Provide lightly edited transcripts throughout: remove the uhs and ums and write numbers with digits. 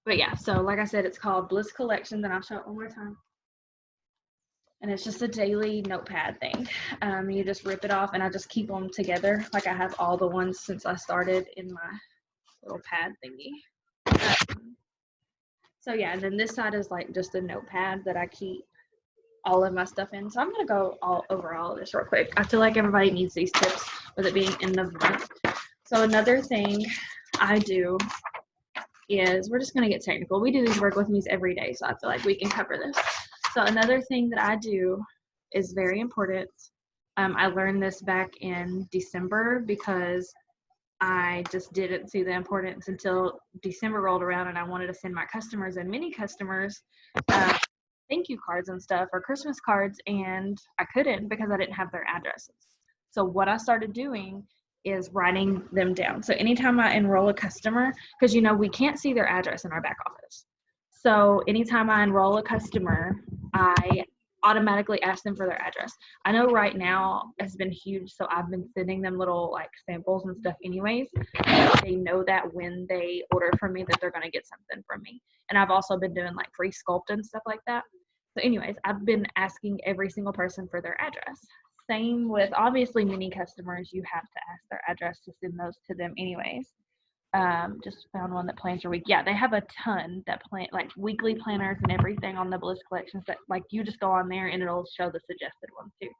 But yeah, so like I said, it's called Bliss Collections, and I'll show it one more time. And it's just a daily notepad thing. You just rip it off, and I just keep them together. Like I have all the ones since I started in my little pad thingy. So yeah, and then this side is like just a notepad that I keep all of my stuff in. So I'm gonna go over all of this real quick. I feel like everybody needs these tips with it being end of month. So another thing I do is, we're just gonna get technical. We do these work with me's every day, so I feel like we can cover this. So another thing that I do is very important. I learned this back in December because I just didn't see the importance until December rolled around, and I wanted to send my customers and mini customers thank you cards and stuff, or Christmas cards, and I couldn't because I didn't have their addresses. So what I started doing is writing them down. So anytime I enroll a customer, because we can't see their address in our back office. So anytime I enroll a customer, I automatically ask them for their address. I know right now has been huge, so I've been sending them little like samples and stuff anyways. They know that when they order from me that they're going to get something from me. And I've also been doing like free sculpt and stuff like that. So anyways, I've been asking every single person for their address. Same with obviously mini customers, you have to ask their address to send those to them anyways. Just found one that plans your week. Yeah, they have a ton that plan like weekly planners and everything on the Bliss Collections that like you just go on there and it'll show the suggested ones too.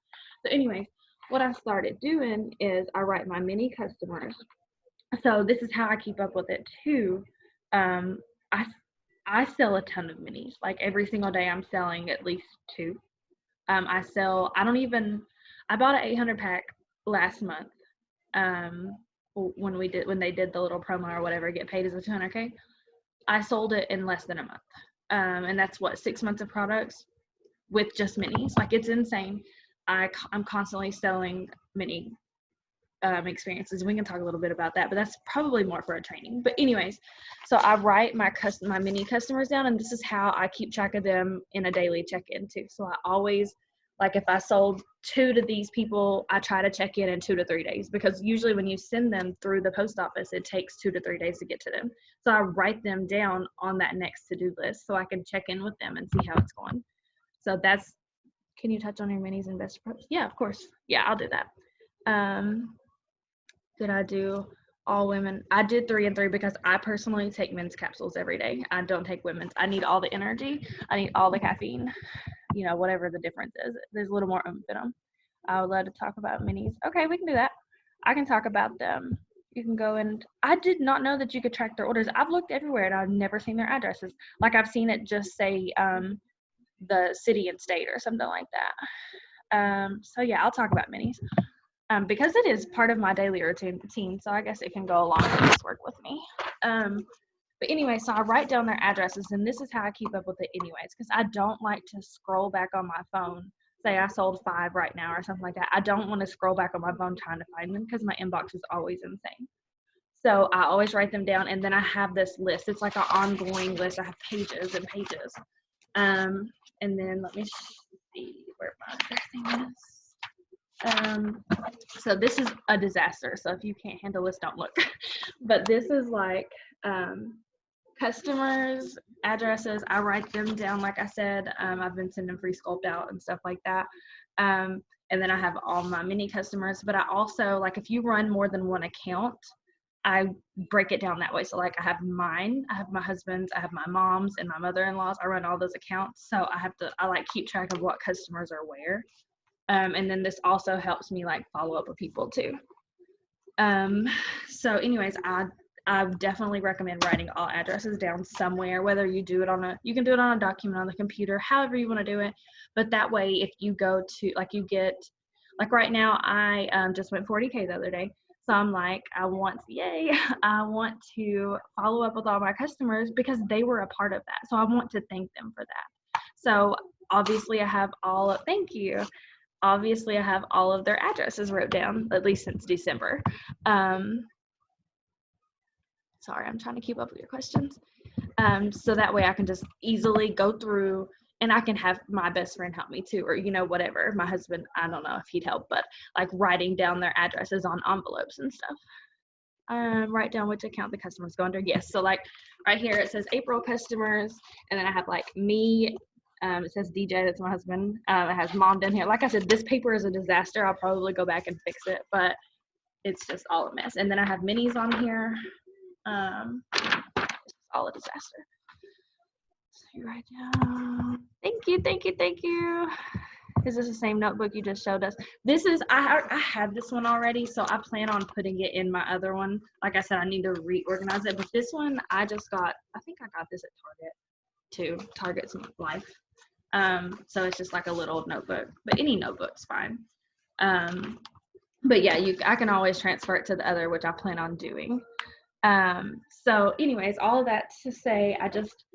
So anyways, what I started doing is I write my mini customers. So this is how I keep up with it too. I I sell a ton of minis. Like every single day I'm selling at least two. I bought an 800 pack last month. Um, when they did the little promo or whatever, get paid as a 200K. I sold it in less than a month. And that's what, 6 months of products with just minis. Like it's insane. I'm constantly selling mini experiences. We can talk a little bit about that, but that's probably more for a training. But anyways, so I write my mini customers down, and this is how I keep track of them in a daily check-in too. So I always, like if I sold 2 to these people, I try to check in 2 to 3 days, because usually when you send them through the post office, it takes 2 to 3 days to get to them. So I write them down on that next to-do list so I can check in with them and see how it's going. So that's, can you touch on your minis and best approach? Yeah, of course. Yeah, I'll do that. Did I do all women? I did 3 and 3 because I personally take men's capsules every day. I don't take women's. I need all the energy. I need all the caffeine, whatever the difference is. There's a little more oomph in them. I would love to talk about minis. Okay, we can do that. I can talk about them. You can go and I did not know that you could track their orders. I've looked everywhere and I've never seen their addresses. Like I've seen it just say the city and state or something like that. So yeah, I'll talk about minis. Because it is part of my daily routine, so I guess it can go along with this work with me. But anyway, so I write down their addresses, and this is how I keep up with it anyways, because I don't like to scroll back on my phone. Say I sold 5 right now or something like that. I don't want to scroll back on my phone trying to find them because my inbox is always insane. So I always write them down, and then I have this list. It's like an ongoing list. I have pages and pages. And then let me see where my other thing is. So this is a disaster. So if you can't handle this, don't look. But this is like customers' addresses. I write them down, like I said. I've been sending free sculpt out and stuff like that. And then I have all my mini customers. But I also, like if you run more than one account, I break it down that way. So like I have mine, I have my husband's, I have my mom's and my mother-in-law's. I run all those accounts. So I like keep track of what customers are where. And then this also helps me like follow up with people too. So anyways, I definitely recommend writing all addresses down somewhere, whether you do it you can do it on a document on the computer, however you want to do it. But that way, if you go to, like you get, like right now, I just went 40K the other day. So I'm like, I want to follow up with all my customers because they were a part of that. So I want to thank them for that. So obviously I have thank you. Obviously, I have all of their addresses wrote down, at least since December. Sorry, I'm trying to keep up with your questions. So that way I can just easily go through, and I can have my best friend help me too, or, whatever. My husband, I don't know if he'd help, but like writing down their addresses on envelopes and stuff. Write down which account the customer's go under. Yes. So like right here it says April customers, and then I have like me. It says DJ, that's my husband. It has mom down here. Like I said, this paper is a disaster. I'll probably go back and fix it, but it's just all a mess. And then I have minis on here. It's all a disaster. So you write down. Thank you, thank you, thank you. Is this the same notebook you just showed us? This is, I have this one already, so I plan on putting it in my other one. Like I said, I need to reorganize it, but this one I just got, I think I got this at Target too, Target's Life. So it's just like a little notebook, but any notebook's fine. But yeah, I can always transfer it to the other, which I plan on doing. So anyways, all of that to say, I just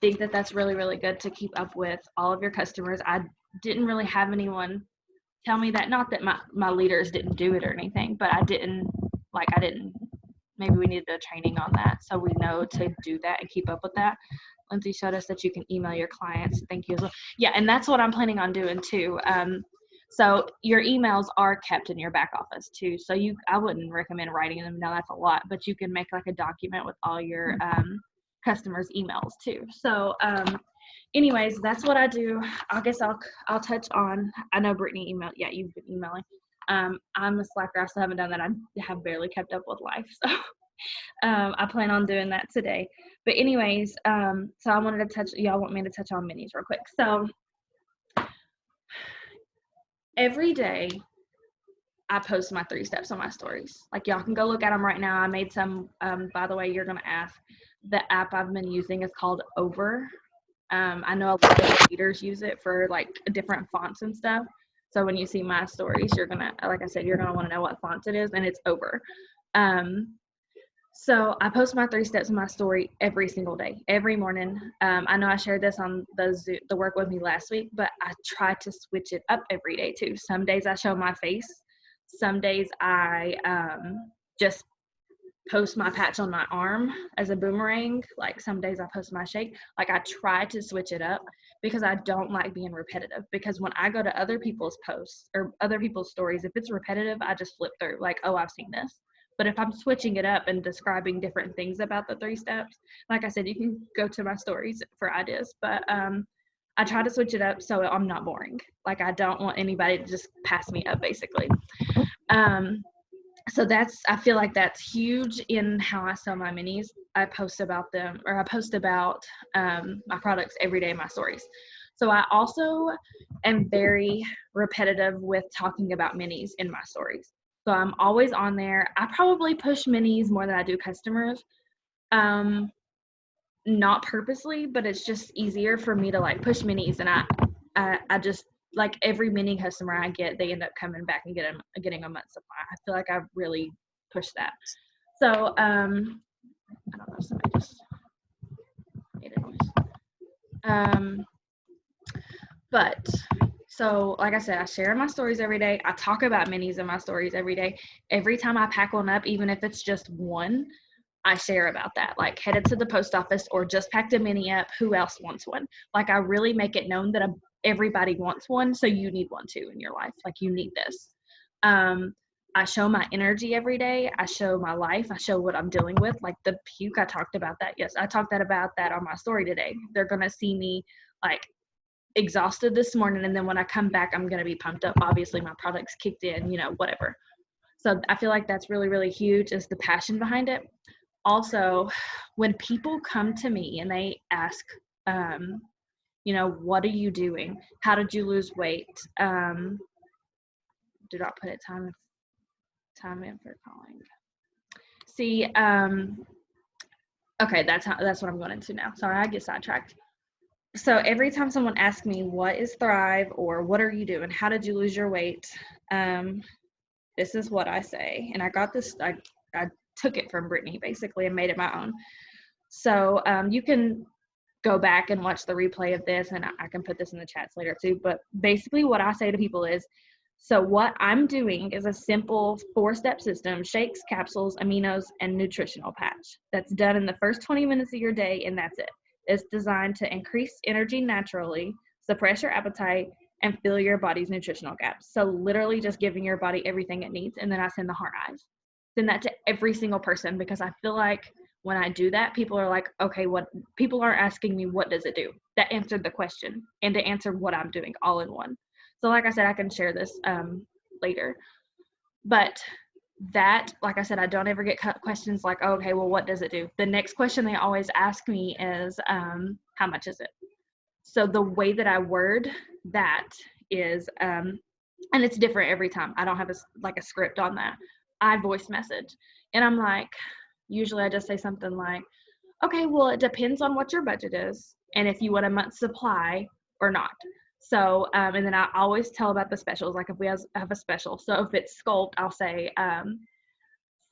think that that's really, really good to keep up with all of your customers. I didn't really have anyone tell me that, not that my leaders didn't do it or anything, but I didn't, maybe we needed a training on that so we know to do that and keep up with that. Lindsay showed us that you can email your clients. Thank you as well. Yeah, and that's what I'm planning on doing too. So your emails are kept in your back office too. So I wouldn't recommend writing them. Now that's a lot, but you can make like a document with all your customers' emails too. So anyways, that's what I do. I guess I'll touch on, I know Brittany emailed, yeah, you've been emailing. I'm a slacker, I still haven't done that. I have barely kept up with life. So I plan on doing that today. But anyways, so I wanted to touch, y'all want me to touch on minis real quick. So every day I post my 3 steps on my stories. Like y'all can go look at them right now. I made some, by the way, you're going to ask. The app I've been using is called Over. I know a lot of leaders use it for like different fonts and stuff. So when you see my stories, you're going to, like I said, you're going to want to know what font it is, and it's Over. So I post my 3 steps in my story every single day, every morning. I know I shared this on the work with me last week, but I try to switch it up every day too. Some days I show my face. Some days I just post my patch on my arm as a boomerang. Like some days I post my shake. Like I try to switch it up because I don't like being repetitive. Because when I go to other people's posts or other people's stories, if it's repetitive, I just flip through like, oh, I've seen this. But if I'm switching it up and describing different things about the 3 steps, like I said, you can go to my stories for ideas. But I try to switch it up so I'm not boring. Like I don't want anybody to just pass me up, basically. So I feel like that's huge in how I sell my minis. I post about them, or I post about my products every day in my stories. So I also am very repetitive with talking about minis in my stories. So I'm always on there. I probably push minis more than I do customers. Not purposely, but it's just easier for me to like push minis, and I just like every mini customer I get, they end up coming back and getting a month supply. I feel like I really push that. So I don't know, somebody just made a noise. But so like I said, I share my stories every day. I talk about minis in my stories every day. Every time I pack one up, even if it's just one, I share about that, like headed to the post office or just packed a mini up. Who else wants one? Like I really make it known that everybody wants one. So you need one too in your life. Like you need this. I show my energy every day. I show my life. I show what I'm dealing with. Like the puke, I talked about that. Yes, I talked about that on my story today. They're going to see me like exhausted this morning. And then when I come back, I'm going to be pumped up. Obviously my products kicked in, whatever. So I feel like that's really, really huge, is the passion behind it. Also, when people come to me and they ask, what are you doing? How did you lose weight? Do not put it time in for calling. See, okay, that's what I'm going into now. Sorry, I get sidetracked. So every time someone asks me, what is Thrive, or what are you doing? How did you lose your weight? This is what I say. And I got this, I took it from Brittany basically and made it my own. So you can go back and watch the replay of this, and I can put this in the chats later too. But basically what I say to people is, so what I'm doing is a simple 4-step system: shakes, capsules, aminos, and nutritional patch. That's done in the first 20 minutes of your day, and that's it. It's designed to increase energy naturally, suppress your appetite, and fill your body's nutritional gaps. So literally just giving your body everything it needs. And then I send the heart eyes. send that to every single person, because I feel like when I do that, people are like, okay, what, people aren't asking me what does it do. That answered the question, and to answer what I'm doing all in one. So like I said, I can share this later. But that, like I said, I don't ever get questions like, oh, okay, well, what does it do? The next question they always ask me is, how much is it? So the way that I word that is, and it's different every time. I don't have a script on that. I voice message, and I'm like, usually I just say something like, okay, well, it depends on what your budget is and if you want a month's supply or not. So, and then I always tell about the specials, like if we have a special. So if it's sculpt, I'll say,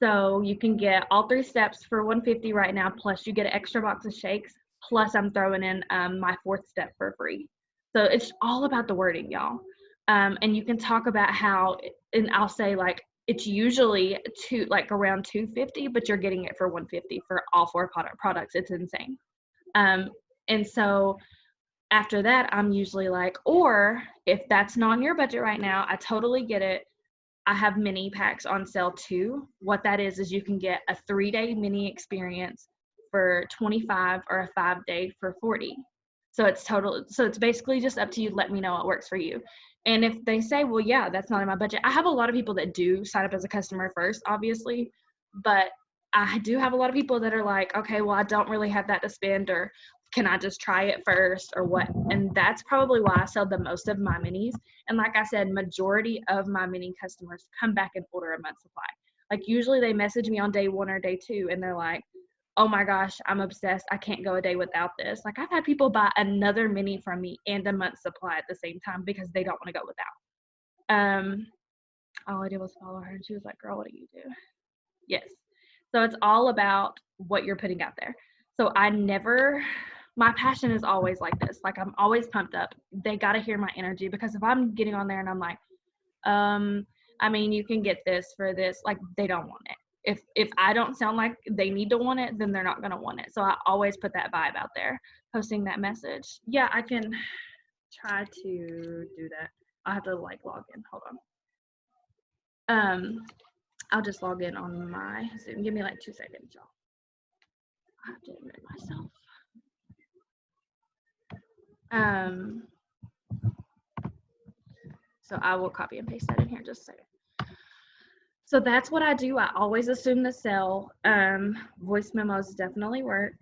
so you can get all 3 steps for $150 right now, plus you get an extra box of shakes, plus I'm throwing in my 4th step for free. So it's all about the wording, y'all. And you can talk about how, and I'll say like, it's usually around $250, but you're getting it for $150 for all 4 products. It's insane. And so after that, I'm usually like, or if that's not on your budget right now, I totally get it. I have mini packs on sale too. What that is you can get a 3-day mini experience for $25 or a 5-day for $40. So it's basically just up to you. Let me know what works for you. And if they say, well, yeah, that's not in my budget. I have a lot of people that do sign up as a customer first, obviously, but I do have a lot of people that are like, okay, well, I don't really have that to spend, or can I just try it first, or what? And that's probably why I sell the most of my minis. And like I said, majority of my mini customers come back and order a month's supply. Like usually they message me on day 1 or day 2 and they're like, oh my gosh, I'm obsessed. I can't go a day without this. Like I've had people buy another mini from me and a month's supply at the same time because they don't want to go without. All I did was follow her and she was like, girl, what do you do? Yes. So it's all about what you're putting out there. So my passion is always like this. Like I'm always pumped up. They got to hear my energy, because if I'm getting on there and I'm like, I mean, you can get this for this, like they don't want it. If I don't sound like they need to want it, then they're not going to want it. So I always put that vibe out there, posting that message. Yeah, I can try to do that. I'll have to log in. Hold on. I'll just log in on my Zoom. Give me 2 seconds, y'all. I have to admit myself. So I will copy and paste that in here just a second. So that's what I do. I always assume the sell. Voice memos definitely work.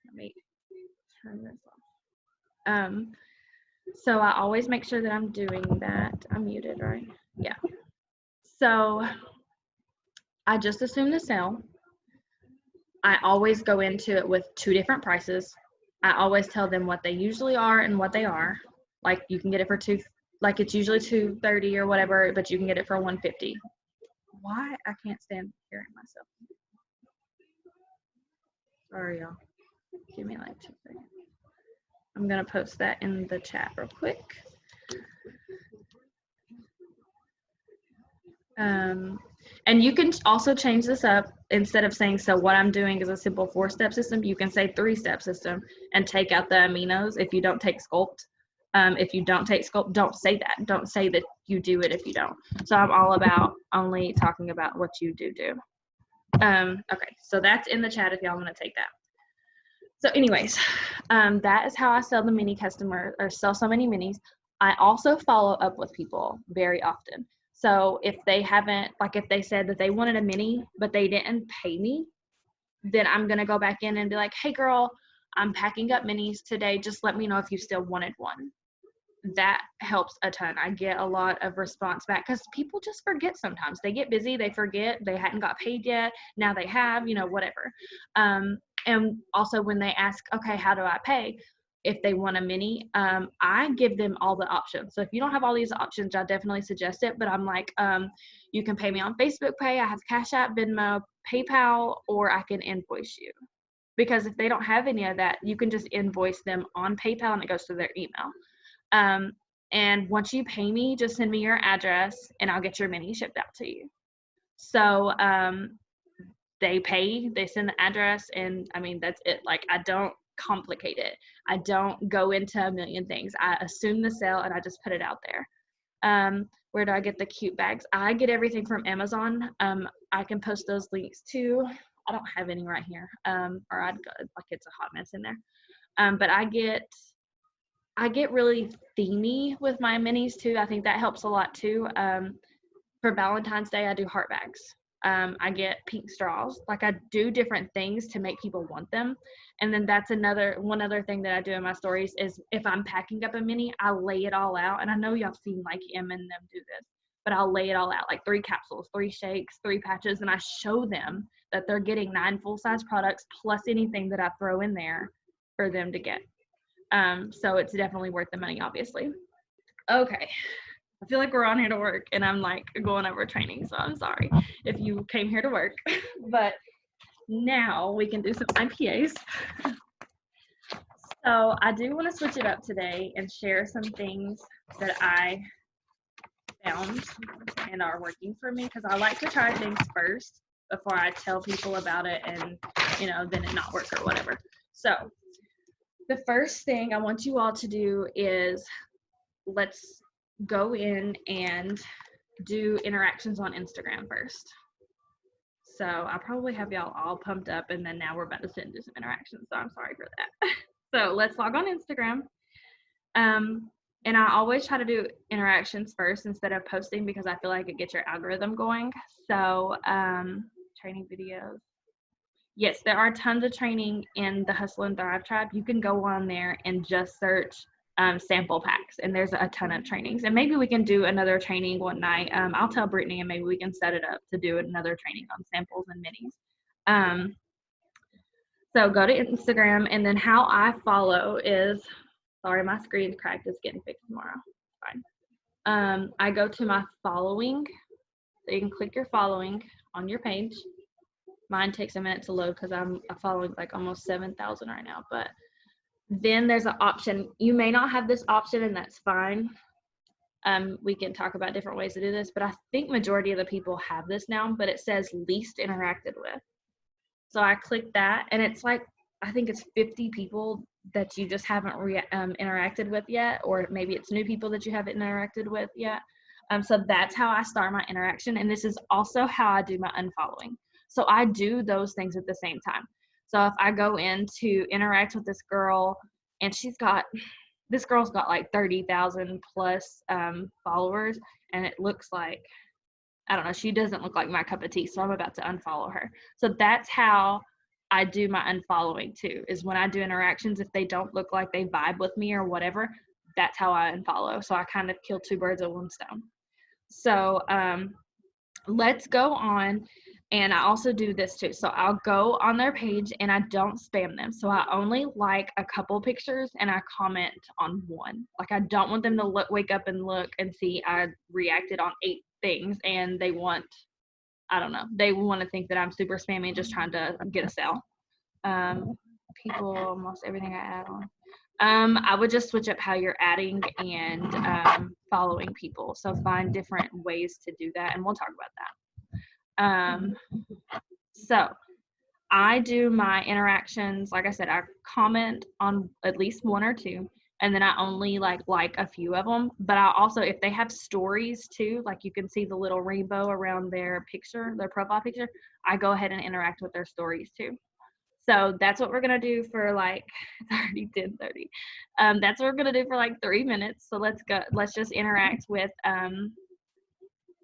Let me turn this off. So I always make sure that I'm doing that. I'm muted, right? Yeah. So I just assume the sell. I always go into it with 2 different prices. I always tell them what they usually are and what they are. Like you can get it for it's usually $230 or whatever, but you can get it for $150. Why? I can't stand hearing myself. Sorry, y'all. Give me 2 seconds. I'm gonna post that in the chat real quick. And you can also change this up. Instead of saying, so what I'm doing is a simple 4-step system, you can say 3-step system and take out the aminos if you don't take sculpt. If you don't take sculpt, don't say that. Don't say that you do it if you don't. So I'm all about only talking about what you do. Okay, so that's in the chat if y'all want to take that. So anyways, that is how I sell the mini customer, or sell so many minis. I also follow up with people very often. So if they haven't, if they said that they wanted a mini, but they didn't pay me, then I'm going to go back in and be like, hey girl, I'm packing up minis today. Just let me know if you still wanted one. That helps a ton. I get a lot of response back because people just forget sometimes. They get busy, they forget, they hadn't got paid yet. Now they have, whatever. And also when they ask, okay, how do I pay? If they want a mini, I give them all the options. So if you don't have all these options, I definitely suggest it. But I'm like, you can pay me on Facebook Pay. I have Cash App, Venmo, PayPal, or I can invoice you. Because if they don't have any of that, you can just invoice them on PayPal and it goes to their email. And once you pay me, just send me your address and I'll get your mini shipped out to you. So they pay, they send the address, and I mean, that's it. I don't complicate it. I don't go into a million things. I assume the sale and I just put it out there. Where do I get the cute bags? I get everything from Amazon. I can post those links too. I don't have any right here, or I'd go, like it's a hot mess in there. But I get really themey with my minis too. I think that helps a lot too. For Valentine's Day, I do heart bags. I get pink straws. Like I do different things to make people want them. And then that's one other thing that I do in my stories is if I'm packing up a mini, I lay it all out. And I know y'all seen like Em and them do this, but I'll lay it all out like 3 capsules, 3 shakes, 3 patches, and I show them that they're getting 9 full-size products plus anything that I throw in there for them to get. So it's definitely worth the money, obviously. Okay. I feel like we're on here to work and I'm like going over training, so I'm sorry if you came here to work. But now we can do some IPAs. So I do want to switch it up today and share some things that I found and are working for me, because I like to try things first before I tell people about it and then it not work or whatever. So the first thing I want you all to do is let's go in and do interactions on Instagram first. So I probably have y'all all pumped up and then now we're about to sit and do some interactions. So I'm sorry for that. So let's log on Instagram. And I always try to do interactions first instead of posting because I feel like it gets your algorithm going. So training videos. Yes, there are tons of training in the Hustle and Thrive tribe. You can go on there and just search sample packs, and there's a ton of trainings. And maybe we can do another training one night. I'll tell Brittany and maybe we can set it up to do another training on samples and minis. So go to Instagram, and then how I follow is, sorry, my screen's cracked. It's getting fixed tomorrow. Fine. I go to my following. So you can click your following on your page. Mine takes a minute to load because I'm following like almost 7,000 right now. But then there's an option. You may not have this option, and that's fine. We can talk about different ways to do this, but I think majority of the people have this now, but it says least interacted with. So I click that, and it's like, I think it's 50 people that you just haven't interacted with yet, or maybe it's new people that you haven't interacted with yet. So that's how I start my interaction, and this is also how I do my unfollowing. So I do those things at the same time. So if I go in to interact with this girl, and this girl's got like 30,000 plus followers, and it looks like, I don't know, she doesn't look like my cup of tea, so I'm about to unfollow her. So that's how I do my unfollowing too, is when I do interactions, if they don't look like they vibe with me or whatever, that's how I unfollow. So I kind of kill 2 birds with 1 stone. So let's go on. And I also do this too. So I'll go on their page and I don't spam them. So I only like a couple pictures and I comment on 1. Like I don't want them to wake up and look and see I reacted on 8 things and they want, I don't know, they want to think that I'm super spammy and just trying to get a sale. People, almost everything I add on. I would just switch up how you're adding and following people. So find different ways to do that, and we'll talk about that. So I do my interactions, like I said, I comment on at least 1 or 2, and then I only like a few of them. But I also, if they have stories too, like you can see the little rainbow around their picture, their profile picture, I go ahead and interact with their stories too. So that's what we're gonna do for like, it's already 10:30. That's what we're gonna do for like 3 minutes. So let's just interact with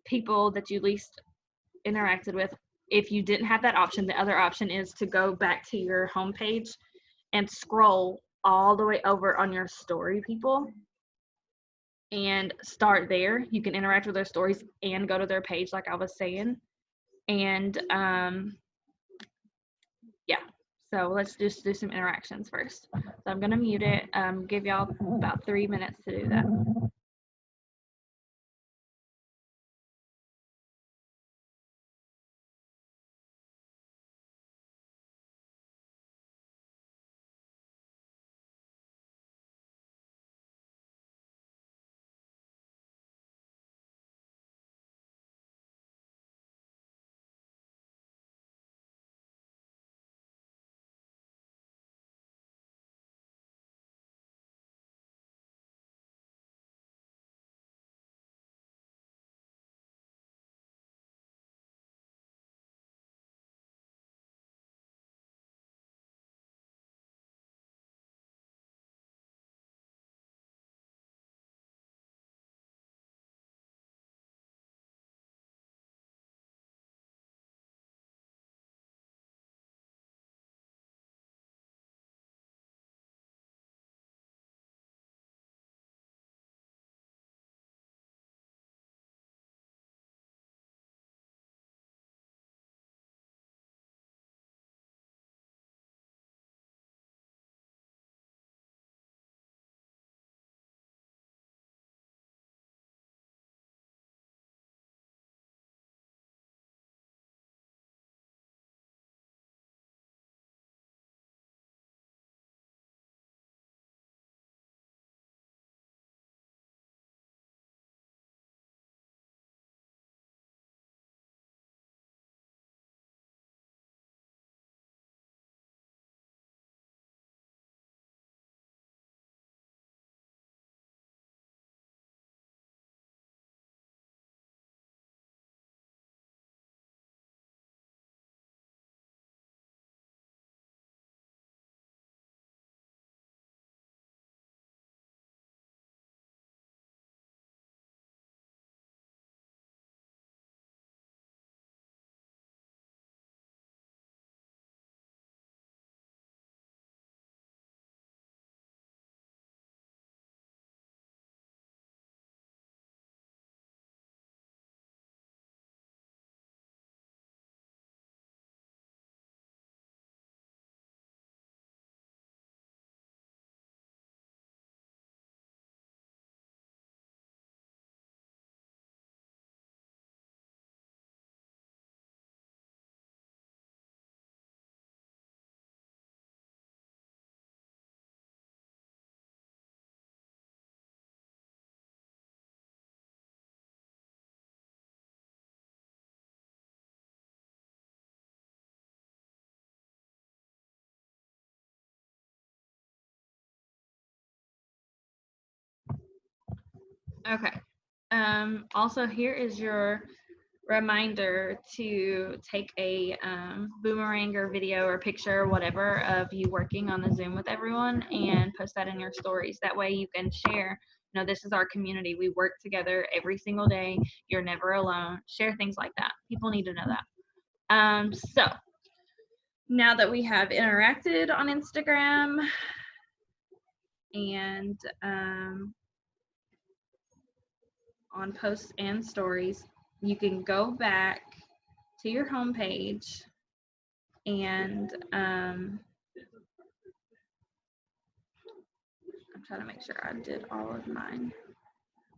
people that you least interacted with. If you didn't have that option, the other option is to go back to your homepage and scroll all the way over on your story people and start there. You can interact with their stories and go to their page like I was saying. And yeah, so let's just do some interactions first. So I'm gonna mute it, give y'all about 3 minutes to do that. Okay. Also, here is your reminder to take a boomerang or video or picture or whatever of you working on the Zoom with everyone and post that in your stories. That way you can share, this is our community. We work together every single day. You're never alone. Share things like that. People need to know that. So now that we have interacted on Instagram and on posts and stories, you can go back to your homepage and I'm trying to make sure I did all of mine.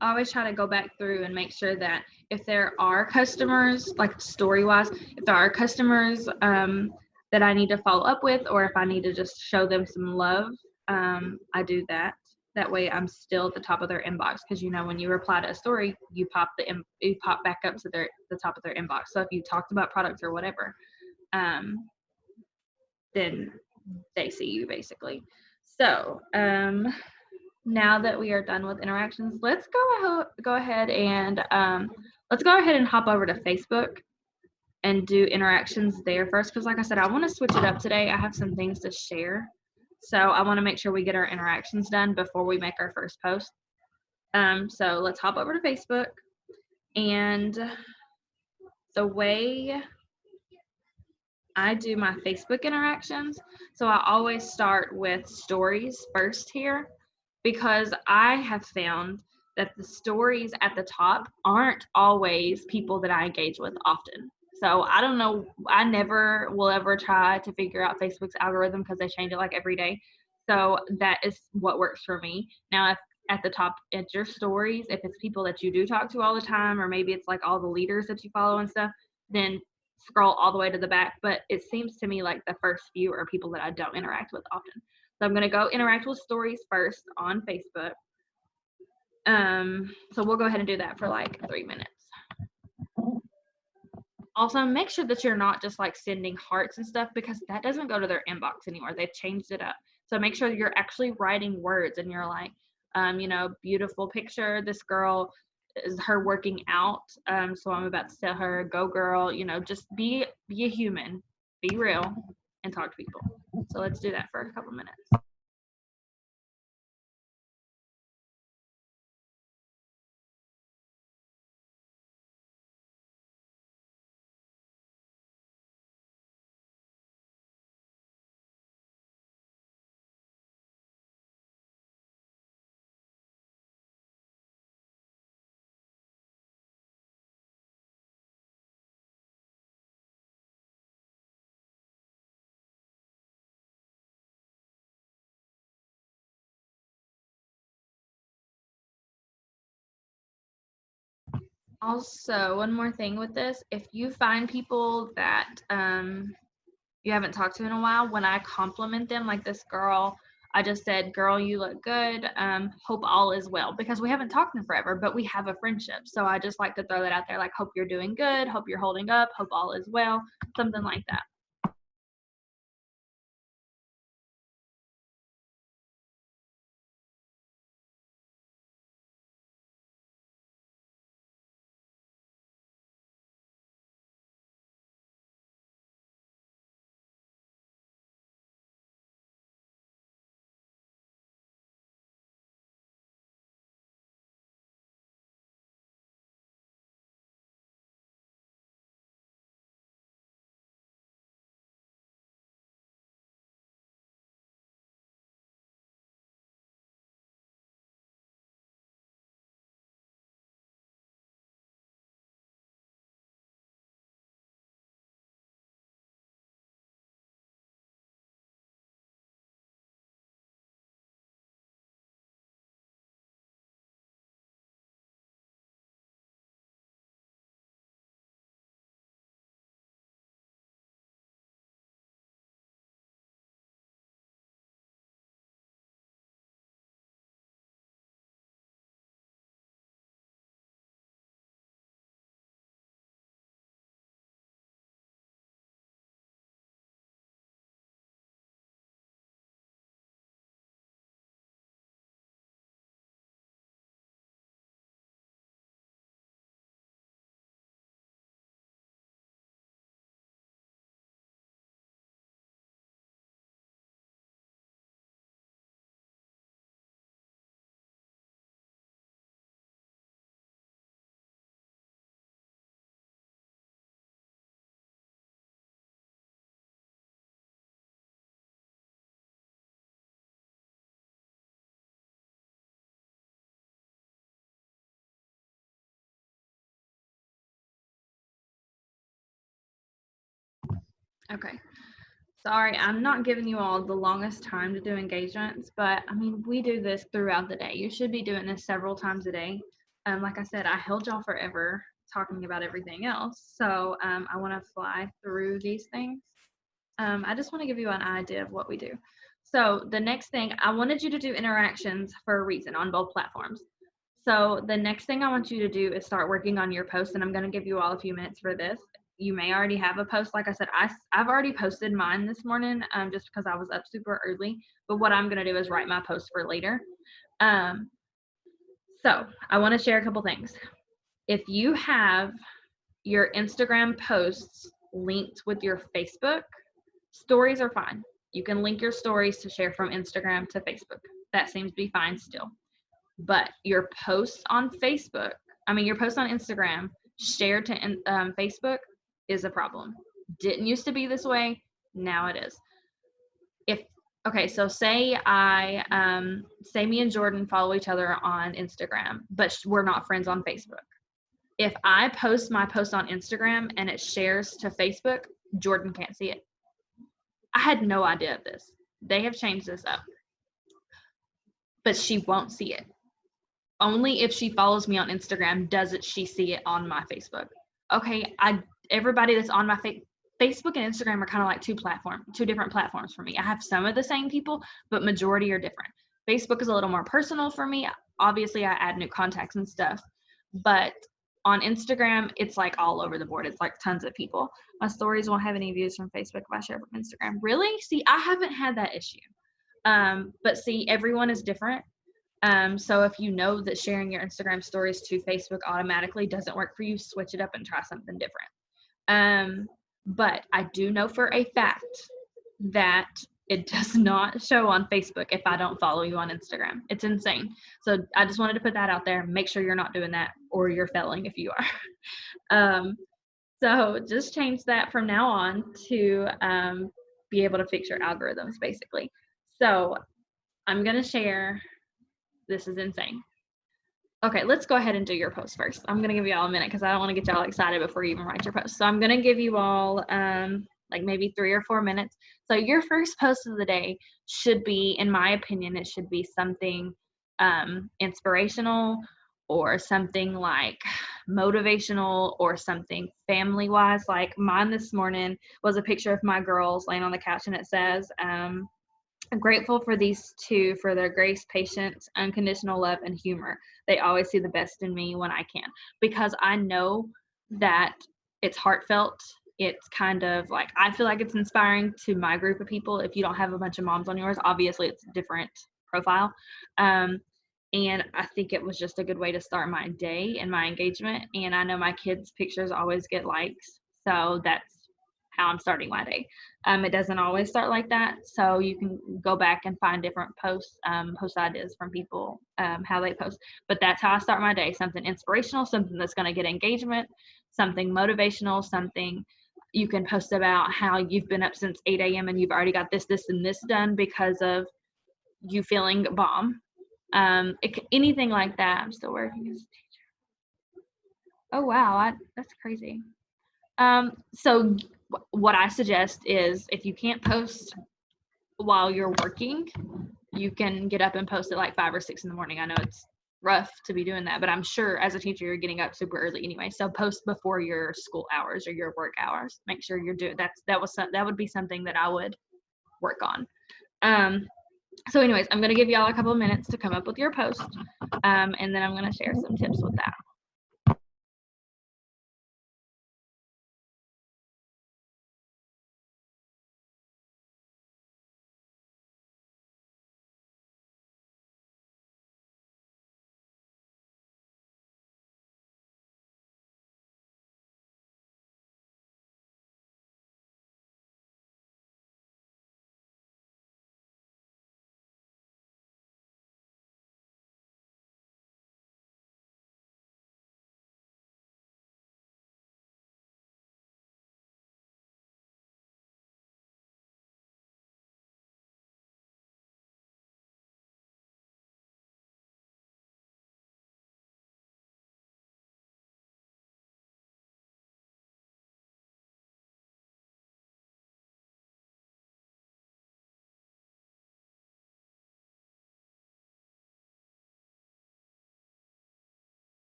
I always try to go back through and make sure that if there are customers, like story wise, if there are customers that I need to follow up with, or if I need to just show them some love, I do that. That way, I'm still at the top of their inbox because when you reply to a story, you pop back up to the top of their inbox. So if you talked about products or whatever, then they see you basically. So now that we are done with interactions, let's go ahead and hop over to Facebook and do interactions there first. Because like I said, I want to switch it up today. I have some things to share. So I want to make sure we get our interactions done before we make our first post. So let's hop over to Facebook. And the way I do my Facebook interactions, so I always start with stories first here because I have found that the stories at the top aren't always people that I engage with often. So I don't know, I never will ever try to figure out Facebook's algorithm because they change it like every day. So that is what works for me. Now, if at the top it's your stories, if it's people that you do talk to all the time, or maybe it's like all the leaders that you follow and stuff, then scroll all the way to the back. But it seems to me like the first few are people that I don't interact with often. So I'm going to go interact with stories first on Facebook. So we'll go ahead and do that for like 3 minutes. Also, make sure that you're not just like sending hearts and stuff because that doesn't go to their inbox anymore. They've changed it up. So make sure you're actually writing words and you're like, beautiful picture. This girl is her working out. So I'm about to tell her, go girl, just be a human, be real, and talk to people. So let's do that for a couple minutes. Also, one more thing with this, if you find people that you haven't talked to in a while, when I compliment them, like this girl, I just said, girl, you look good. Hope all is well, because we haven't talked in forever, but we have a friendship. So I just like to throw that out there, like, hope you're doing good, hope you're holding up, hope all is well, something like that. Okay. Sorry, I'm not giving you all the longest time to do engagements, but I mean, we do this throughout the day. You should be doing this several times a day. Like I said, I held y'all forever talking about everything else. So I want to fly through these things. I just want to give you an idea of what we do. So the next thing, I wanted you to do interactions for a reason on both platforms. So the next thing I want you to do is start working on your post, and I'm going to give you all a few minutes for this. You may already have a post. Like I said, I've already posted mine this morning just because I was up super early. But what I'm going to do is write my post for later. Um, so I want to share a couple things. If you have your Instagram posts linked with your Facebook, stories are fine. You can link your stories to share from Instagram to Facebook. That seems to be fine still. But your posts on Facebook, your posts on Instagram shared to Facebook is a problem. Didn't used to be this way. Now it is. Okay, so say me and Jordan follow each other on Instagram, but we're not friends on Facebook. If I post my post on Instagram and it shares to Facebook, Jordan can't see it. I had no idea of this. They have changed this up. But she won't see it. Only if she follows me on Instagram does she see it on my Facebook. Okay, everybody that's on my Facebook and Instagram are kind of like two different platforms for me. I have some of the same people, but majority are different. Facebook is a little more personal for me. Obviously, I add new contacts and stuff, but on Instagram, it's like all over the board. It's like tons of people. My stories won't have any views from Facebook if I share from Instagram. Really? See, I haven't had that issue. But see, everyone is different. So if you know that sharing your Instagram stories to Facebook automatically doesn't work for you, switch it up and try something different. But I do know for a fact that it does not show on Facebook if I don't follow you on Instagram. It's insane. So I just wanted to put that out there. Make sure you're not doing that, or you're failing if you are. So just change that from now on to be able to fix your algorithms, basically. So I'm going to share. This is insane. Okay, let's go ahead and do your post first. I'm gonna give you all a minute because I don't want to get y'all excited before you even write your post. So I'm gonna give you all like maybe 3 or 4 minutes. So your first post of the day should be, in my opinion, it should be something inspirational or something like motivational or something family wise. Like mine this morning was a picture of my girls laying on the couch and it says, I'm grateful for these two for their grace, patience, unconditional love, and humor. They always see the best in me when I can. Because I know that it's heartfelt. It's kind of like, I feel like it's inspiring to my group of people. If you don't have a bunch of moms on yours, obviously it's a different profile. And I think it was just a good way to start my day and my engagement. And I know my kids' pictures always get likes. So that's how I'm starting my day. It doesn't always start like that, so you can go back and find different post ideas from people, how they post. But that's how I start my day: something inspirational, something that's going to get engagement, something motivational, something you can post about how you've been up since 8 a.m. and you've already got this, and this done because of you feeling bomb. Anything like that. I'm still working as a teacher. Oh wow, that's crazy. So what I suggest is if you can't post while you're working, you can get up and post at like 5 or 6 in the morning. I know it's rough to be doing that, but I'm sure as a teacher you're getting up super early anyway. So post before your school hours or your work hours. Make sure you're doing that would be something that I would work on. So anyways, I'm gonna give y'all a couple of minutes to come up with your post, and then I'm gonna share some tips with that.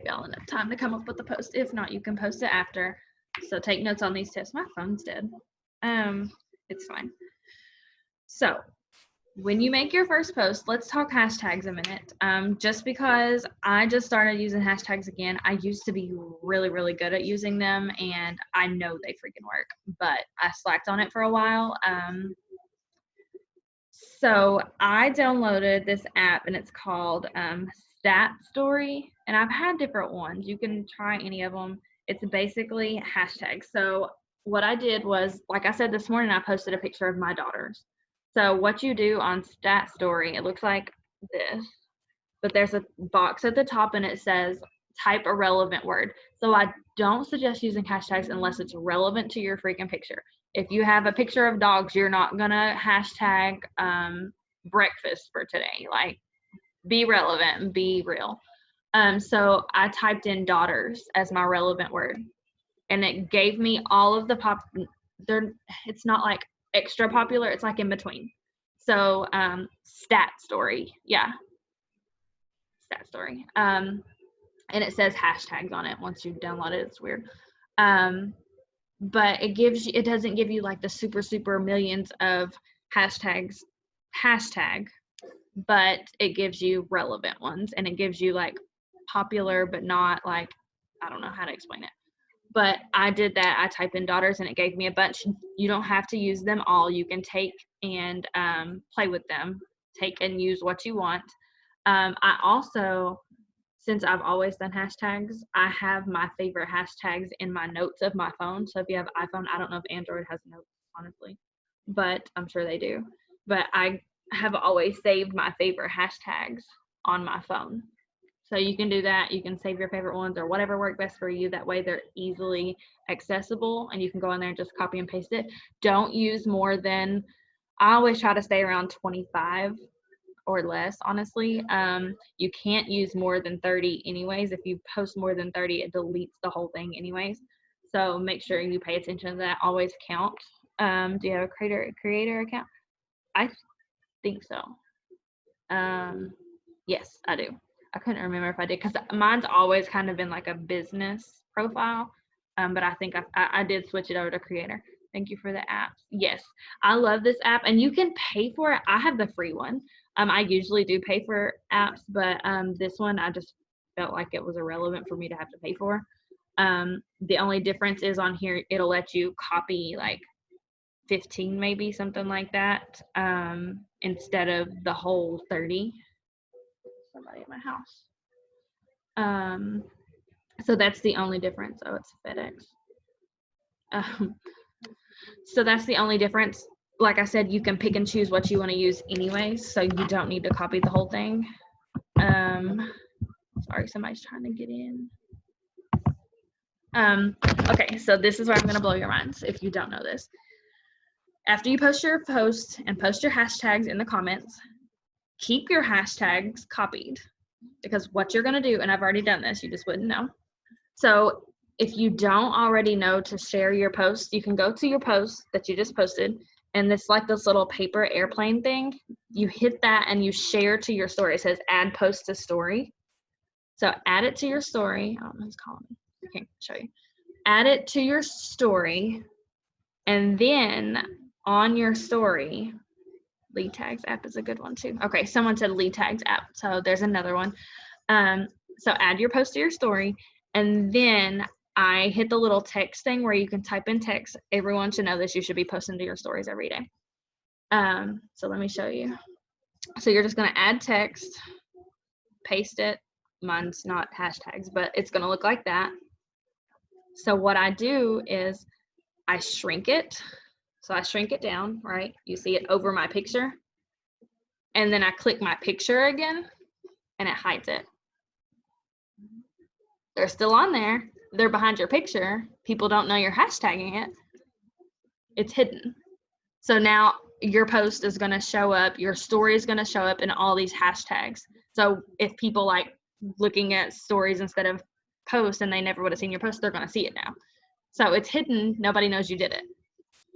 give y'all enough time to come up with the post. If not, you can post it after. So take notes on these tips. My phone's dead. It's fine. So when you make your first post, let's talk hashtags a minute. Just because I just started using hashtags again, I used to be really, really good at using them, and I know they freaking work, but I slacked on it for a while. So I downloaded this app, and it's called Stat Story, and I've had different ones. You can try any of them. It's basically hashtags. So what I did was, like I said this morning, I posted a picture of my daughters. So what you do on Stat Story, it looks like this, but there's a box at the top and it says type a relevant word. So I don't suggest using hashtags unless it's relevant to your freaking picture. If you have a picture of dogs, you're not gonna hashtag breakfast for today. Like, be relevant and be real. So I typed in daughters as my relevant word, and it gave me all of the it's not like extra popular, it's like in between. So Stat Story, yeah, Stat Story. And it says hashtags on it once you download it. It's weird. But it doesn't give you like the super millions of hashtag, but it gives you relevant ones, and it gives you like popular but not like, I don't know how to explain it. But I did that. I typed in daughters and it gave me a bunch. You don't have to use them all. You can take and play with them, take and use what you want. I also, since I've always done hashtags, I have my favorite hashtags in my notes of my phone. So if you have iPhone, I don't know if Android has notes, honestly, but I'm sure they do. But I have always saved my favorite hashtags on my phone. So you can do that. You can save your favorite ones or whatever works best for you. That way they're easily accessible and you can go in there and just copy and paste it. Don't use more than, I always try to stay around 25 or less, honestly. You can't use more than 30 anyways. If you post more than 30, it deletes the whole thing anyways. So make sure you pay attention to that. Always count. Do you have a creator account? I think so. Yes, I do. I couldn't remember if I did, because mine's always kind of been like a business profile. But I think I did switch it over to creator. Thank you for the app. Yes, I love this app, and you can pay for it. I have the free one. I usually do pay for apps, but this one I just felt like it was irrelevant for me to have to pay for. The only difference is on here, it'll let you copy like 15, maybe something like that, instead of the whole 30. Somebody at my house. So that's the only difference. Oh, it's FedEx. So that's the only difference. Like I said, you can pick and choose what you want to use anyways, so you don't need to copy the whole thing. Sorry, somebody's trying to get in. Okay, so this is where I'm going to blow your minds if you don't know this. After you post your post and post your hashtags in the comments, keep your hashtags copied, because what you're going to do, and I've already done this, you just wouldn't know. So if you don't already know to share your post, you can go to your post that you just posted, and it's like this little paper airplane thing. You hit that and you share to your story. It says add post to story. So add it to your story. Oh, who's calling me? I can't show you. Add it to your story, and then on your story, lead tags app is a good one too. Okay, someone said lead tags app, so there's another one. So add your post to your story, and then I hit the little text thing where you can type in text. Everyone should know this. You should be posting to your stories every day. So let me show you. So you're just going to add text, paste it. Mine's not hashtags, but it's going to look like that. So what I do is I shrink it. So I shrink it down, right? You see it over my picture. And then I click my picture again, and it hides it. They're still on there. They're behind your picture. People don't know you're hashtagging it. It's hidden. So now your post is going to show up, your story is going to show up in all these hashtags. So if people like looking at stories instead of posts and they never would have seen your post, they're going to see it now. So it's hidden. Nobody knows you did it.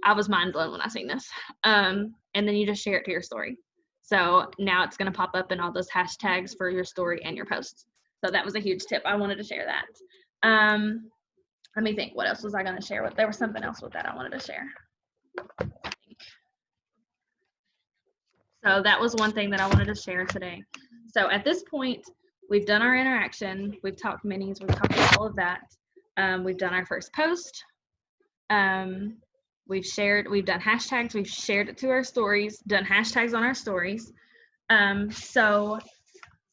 I was mind blown when I seen this. And then you just share it to your story. So now it's going to pop up in all those hashtags for your story and your posts. So that was a huge tip. I wanted to share that. Let me think. What else was I going to share with? There was something else with that I wanted to share. So that was one thing that I wanted to share today. So at this point, we've done our interaction. We've talked minis. We've talked all of that. We've done our first post. We've done hashtags. We've shared it to our stories, done hashtags on our stories. So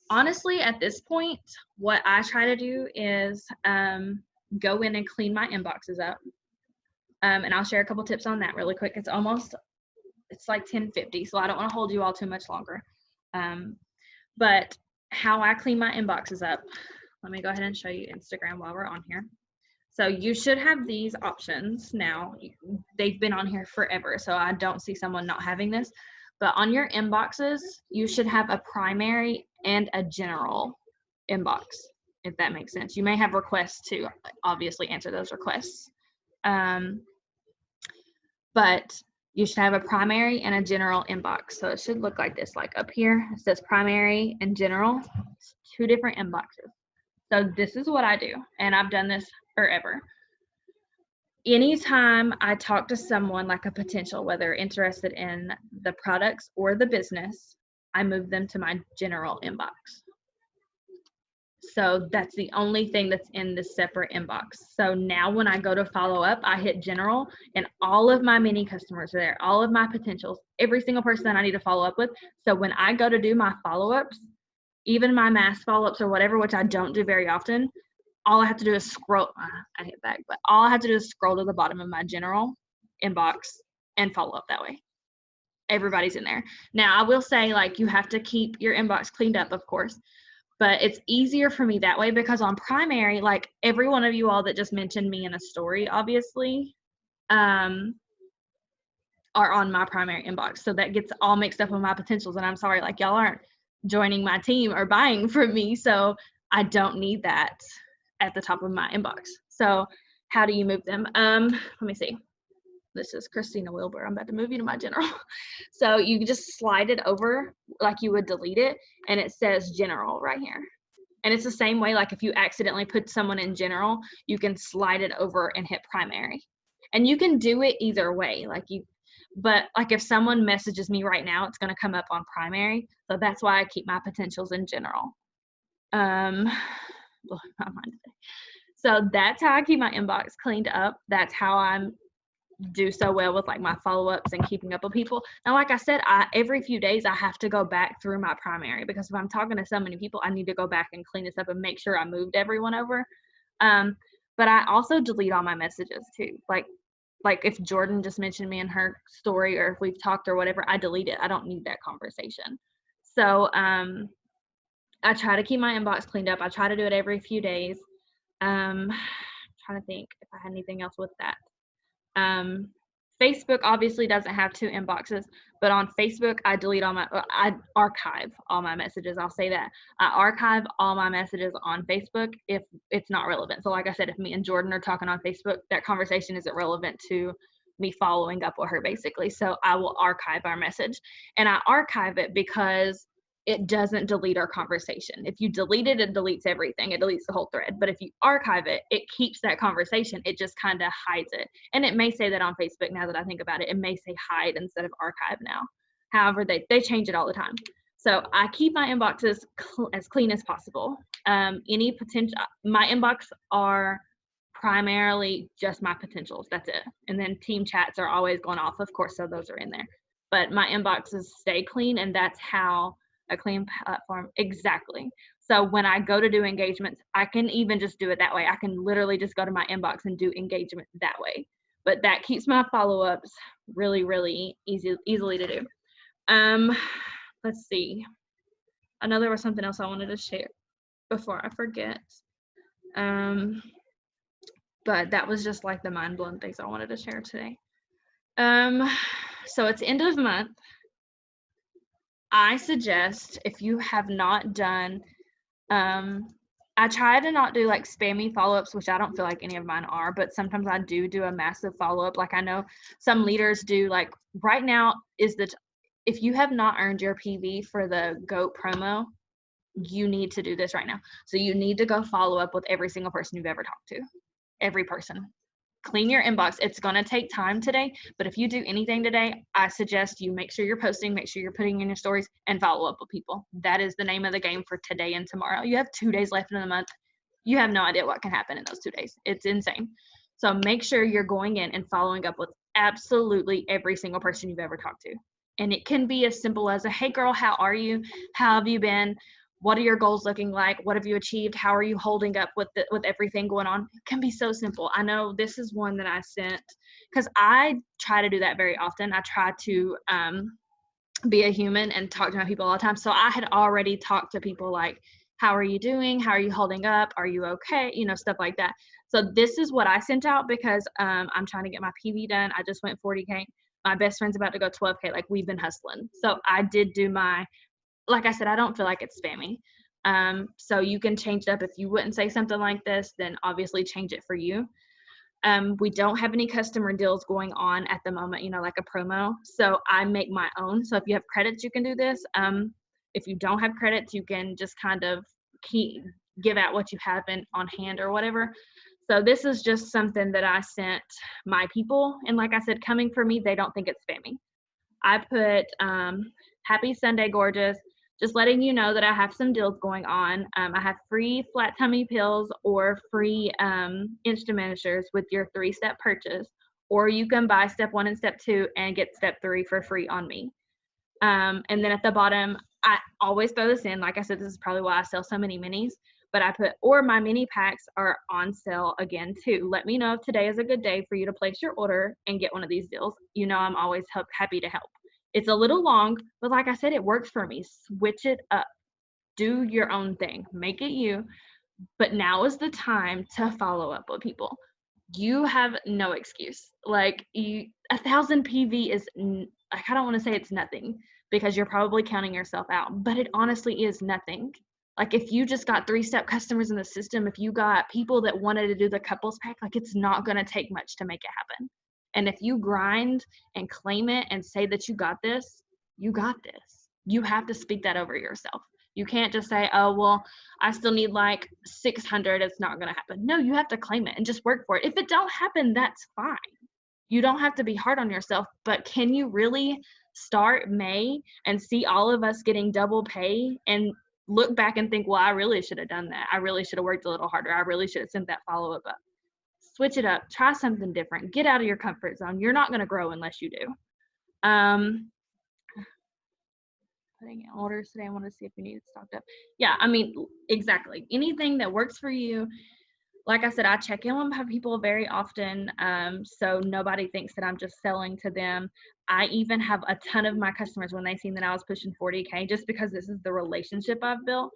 honestly, at this point, what I try to do is go in and clean my inboxes up. And I'll share a couple tips on that really quick. It's like 10:50, so I don't want to hold you all too much longer. But how I clean my inboxes up, let me go ahead and show you Instagram while we're on here. So you should have these options now. They've been on here forever, so I don't see someone not having this. But on your inboxes, you should have a primary and a general inbox, if that makes sense. You may have requests to obviously answer those requests. But you should have a primary and a general inbox. So it should look like this, like up here, it says primary and general. It's two different inboxes. So this is what I do, and I've done this forever. Anytime I talk to someone like a potential, whether interested in the products or the business, I move them to my general inbox. So that's the only thing that's in this separate inbox. So now when I go to follow up, I hit general and all of my mini customers are there, all of my potentials, every single person that I need to follow up with. So when I go to do my follow-ups, even my mass follow-ups or whatever, which I don't do very often, all I have to do is scroll, I hit back, but all I have to do is scroll to the bottom of my general inbox and follow up that way. Everybody's in there. Now I will say, like, you have to keep your inbox cleaned up, of course, but it's easier for me that way because on primary, like every one of you all that just mentioned me in a story, obviously, are on my primary inbox. So that gets all mixed up with my potentials. And I'm sorry, like y'all aren't joining my team or buying from me. So I don't need that at the top of my inbox. So how do you move them? Let me see. This is Christina Wilbur. I'm about to move you to my general. So you just slide it over like you would delete it, and it says general right here. And it's the same way, like if you accidentally put someone in general, you can slide it over and hit primary. And you can do it either way. But like if someone messages me right now, it's gonna come up on primary. So that's why I keep my potentials in general. So that's how I keep my inbox cleaned up. That's how I do so well with like my follow-ups and keeping up with people. Now, like I said, every few days I have to go back through my primary because if I'm talking to so many people, I need to go back and clean this up and make sure I moved everyone over. But I also delete all my messages too. Like if Jordan just mentioned me in her story or if we've talked or whatever, I delete it. I don't need that conversation. So I try to keep my inbox cleaned up. I try to do it every few days. Trying to think if I had anything else with that. Facebook obviously doesn't have two inboxes, but on Facebook, I archive all my messages. I'll say that. I archive all my messages on Facebook if it's not relevant. So like I said, if me and Jordan are talking on Facebook, that conversation isn't relevant to me following up with her basically. So I will archive our message, and I archive it because it doesn't delete our conversation. If you delete it, it deletes everything. It deletes the whole thread. But if you archive it, it keeps that conversation. It just kind of hides it. And it may say that on Facebook now that I think about it. It may say hide instead of archive now. However, they change it all the time. So I keep my inboxes as clean as possible. My inbox are primarily just my potentials. That's it. And then team chats are always going off, of course, so those are in there. But my inboxes stay clean, and that's how a clean platform. Exactly. So when I go to do engagements, I can even just do it that way. I can literally just go to my inbox and do engagement that way. But that keeps my follow-ups really, really easily to do. Let's see. I know there was something else I wanted to share before I forget. But that was just like the mind-blowing things I wanted to share today. So it's end of month. I suggest if you have not done, I try to not do like spammy follow-ups, which I don't feel like any of mine are, but sometimes I do a massive follow-up. Like I know some leaders do, like right now if you have not earned your PV for the GOAT promo, you need to do this right now. So you need to go follow up with every single person you've ever talked to. Every person. Clean your inbox. It's going to take time today, but if you do anything today, I suggest you make sure you're posting, make sure you're putting in your stories, and follow up with people. That is the name of the game for today and tomorrow. You have 2 days left in the month. You have no idea what can happen in those 2 days. It's insane. So make sure you're going in and following up with absolutely every single person you've ever talked to. And it can be as simple as a, hey girl, how are you? How have you been? What are your goals looking like? What have you achieved? How are you holding up with everything going on? It can be so simple. I know this is one that I sent because I try to do that very often. I try to be a human and talk to my people all the time. So I had already talked to people like, how are you doing? How are you holding up? Are you okay? You know, stuff like that. So this is what I sent out because I'm trying to get my PV done. I just went 40K. My best friend's about to go 12K. Like, we've been hustling. So I did do my, like I said, I don't feel like it's spammy. So you can change it up. If you wouldn't say something like this, then obviously change it for you. We don't have any customer deals going on at the moment, you know, like a promo. So I make my own. So if you have credits, you can do this. If you don't have credits, you can just kind of give out what you have on hand or whatever. So this is just something that I sent my people. And like I said, coming from me, they don't think it's spammy. I put happy Sunday, gorgeous. Just letting you know that I have some deals going on. I have free flat tummy pills or free instant miniatures with your 3-step purchase, or you can buy step 1 and step 2 and get step 3 for free on me. And then at the bottom, I always throw this in. Like I said, this is probably why I sell so many minis, but I put, or my mini packs are on sale again too. Let me know if today is a good day for you to place your order and get one of these deals. You know, I'm always happy to help. It's a little long, but like I said, it works for me. Switch it up. Do your own thing. Make it you. But now is the time to follow up with people. You have no excuse. Like, 1,000 PV is, like, I don't want to say it's nothing because you're probably counting yourself out, but it honestly is nothing. Like, if you just got 3-step customers in the system, if you got people that wanted to do the couples pack, like, it's not going to take much to make it happen. And if you grind and claim it and say that you got this, you got this. You have to speak that over yourself. You can't just say, oh, well, I still need like 600. It's not going to happen. No, you have to claim it and just work for it. If it don't happen, that's fine. You don't have to be hard on yourself, but can you really start May and see all of us getting double pay and look back and think, well, I really should have done that. I really should have worked a little harder. I really should have sent that follow-up up. Switch it up. Try something different. Get out of your comfort zone. You're not going to grow unless you do. Putting in orders today. I want to see if you need it stocked up. Yeah, I mean, exactly. Anything that works for you. Like I said, I check in with my people very often, so nobody thinks that I'm just selling to them. I even have a ton of my customers, when they seen that I was pushing 40K, just because this is the relationship I've built,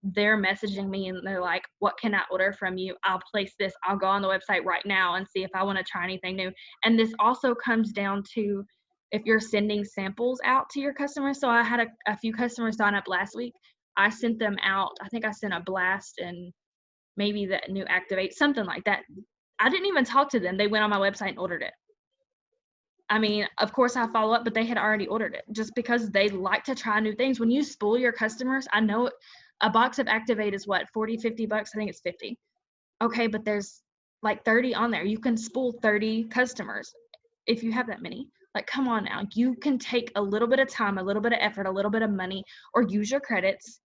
they're messaging me and they're like, what can I order from you? I'll place this. I'll go on the website right now and see if I want to try anything new. And this also comes down to if you're sending samples out to your customers. So I had a few customers sign up last week. I sent them out. I think I sent a blast and maybe that new activate, something like that. I didn't even talk to them. They went on my website and ordered it. I mean, of course I follow up, but they had already ordered it just because they like to try new things. When you spool your customers, I know a box of activate is what, 40, 50 bucks? I think it's 50. Okay, but there's like 30 on there. You can spool 30 customers if you have that many. Like, come on now. You can take a little bit of time, a little bit of effort, a little bit of money, or use your credits.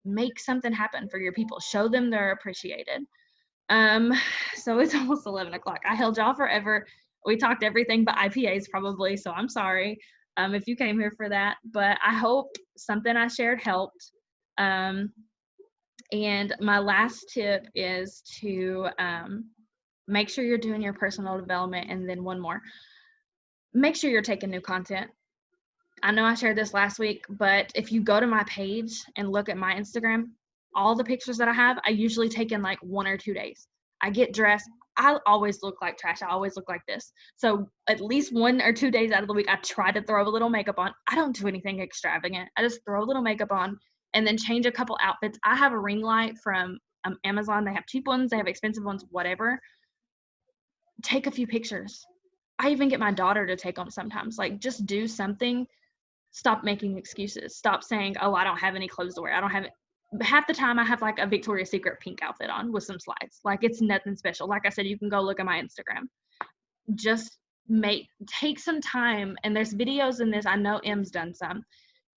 Make something happen for your people. Show them they're appreciated. So it's almost 11 o'clock. I held y'all forever. We talked everything but IPAs probably, so I'm sorry if you came here for that. But I hope something I shared helped. And my last tip is to make sure you're doing your personal development. And then one more. Make sure you're taking new content. I know I shared this last week, but if you go to my page and look at my Instagram, all the pictures that I have, I usually take in like 1 or 2 days. I get dressed. I always look like trash. I always look like this. So at least 1 or 2 days out of the week, I try to throw a little makeup on. I don't do anything extravagant. I just throw a little makeup on and then change a couple outfits. I have a ring light from Amazon. They have cheap ones. They have expensive ones, whatever. Take a few pictures. I even get my daughter to take them sometimes. Like, just do something. Stop making excuses. Stop saying, oh, I don't have any clothes to wear. I don't have it. half the time I have like a Victoria's Secret pink outfit on with some slides. Like it's nothing special. Like I said, you can go look at my Instagram. Just take some time, and there's videos in this. I know M's done some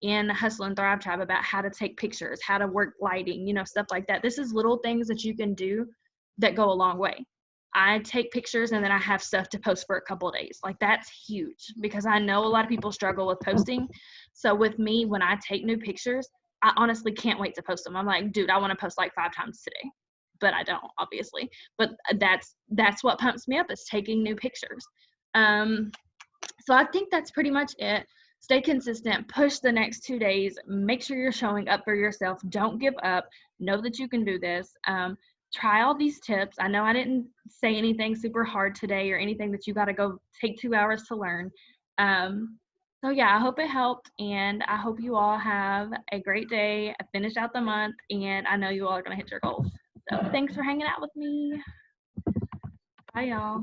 in Hustle and Thrive Tribe about how to take pictures, how to work lighting, you know, stuff like that. This is little things that you can do that go a long way. I take pictures and then I have stuff to post for a couple of days. Like that's huge because I know a lot of people struggle with posting. So with me, when I take new pictures, I honestly can't wait to post them. I'm like, dude, I want to post like 5 times today, but I don't, obviously. But that's what pumps me up, is taking new pictures. So I think that's pretty much it. Stay consistent, push the next 2 days, make sure you're showing up for yourself. Don't give up. Know that you can do this. Try all these tips. I know I didn't say anything super hard today or anything that you got to go take 2 hours to learn. So yeah, I hope it helped, and I hope you all have a great day. Finish out the month, and I know you all are going to hit your goals. So thanks for hanging out with me. Bye, y'all.